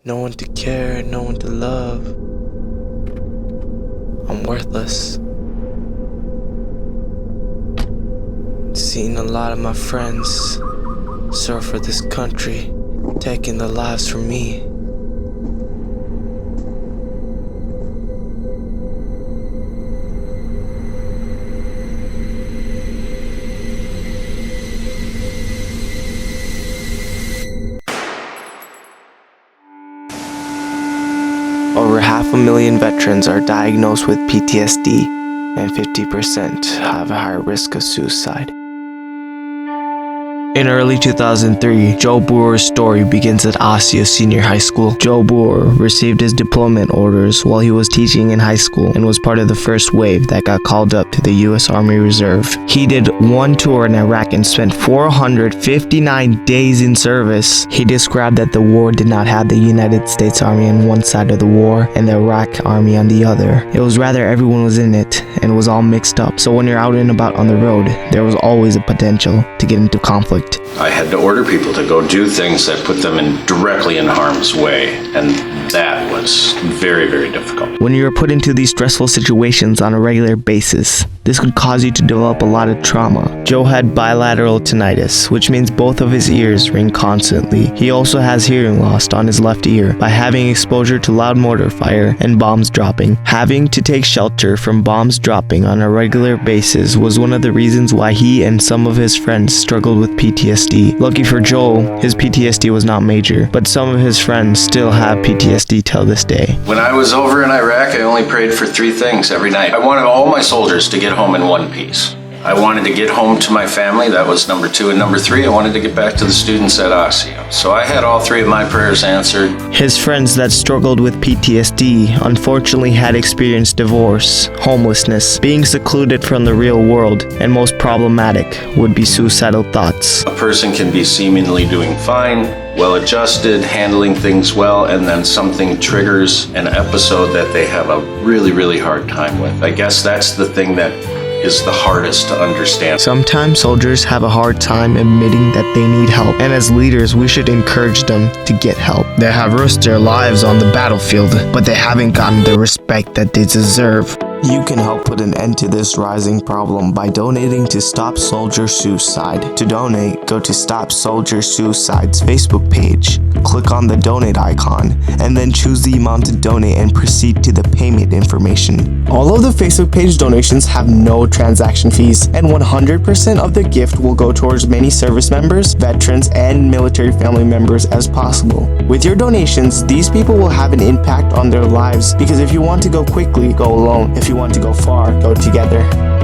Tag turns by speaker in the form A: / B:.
A: No one to care, no one to love. I'm worthless. Seen a lot of my friends serve for this country, taking their lives from me. Over 500,000 veterans are diagnosed with PTSD, and 50% have a higher risk of suicide. In early 2003, Joe Brewer's story begins at Osseo Senior High School. Joe Brewer received his deployment orders while he was teaching in high school and was part of the first wave that got called up to the U.S. Army Reserve. He did one tour in Iraq and spent 459 days in service. He described that the war did not have the United States Army on one side of the war and the Iraq Army on the other. It was rather everyone was in it and it was all mixed up. So when you're out and about on the road, there was always a potential to get into conflict.
B: I had to order people to go do things that put them directly in harm's way, and that was very, very difficult.
A: When you are put into these stressful situations on a regular basis, this could cause you to develop a lot of trauma. Joe had bilateral tinnitus, which means both of his ears ring constantly. He also has hearing loss on his left ear by having exposure to loud mortar fire and bombs dropping. Having to take shelter from bombs dropping on a regular basis was one of the reasons why he and some of his friends struggled with PTSD. Lucky for Joel, his PTSD was not major, but some of his friends still have PTSD till this day.
B: When I was over in Iraq, I only prayed for 3 things every night. I wanted all my soldiers to get home in one piece. I wanted to get home to my family, that was number 2, and number 3, I wanted to get back to the students at Osseo. So I had all 3 of my prayers answered.
A: His friends that struggled with PTSD unfortunately had experienced divorce, homelessness, being secluded from the real world, and most problematic would be suicidal thoughts.
B: A person can be seemingly doing fine, well-adjusted, handling things well, and then something triggers an episode that they have a really, really hard time with. I guess that's the thing that is the hardest to understand.
A: Sometimes soldiers have a hard time admitting that they need help, and as leaders, we should encourage them to get help. They have risked their lives on the battlefield, but they haven't gotten the respect that they deserve. You can help put an end to this rising problem by donating to Stop Soldier Suicide. To donate, go to Stop Soldier Suicide's Facebook page, click on the donate icon, and then choose the amount to donate and proceed to the payment information. All of the Facebook page donations have no transaction fees, and 100% of the gift will go towards many service members, veterans, and military family members as possible. With your donations, these people will have an impact on their lives, because if you want to go quickly, go alone. If you want to go far, go together.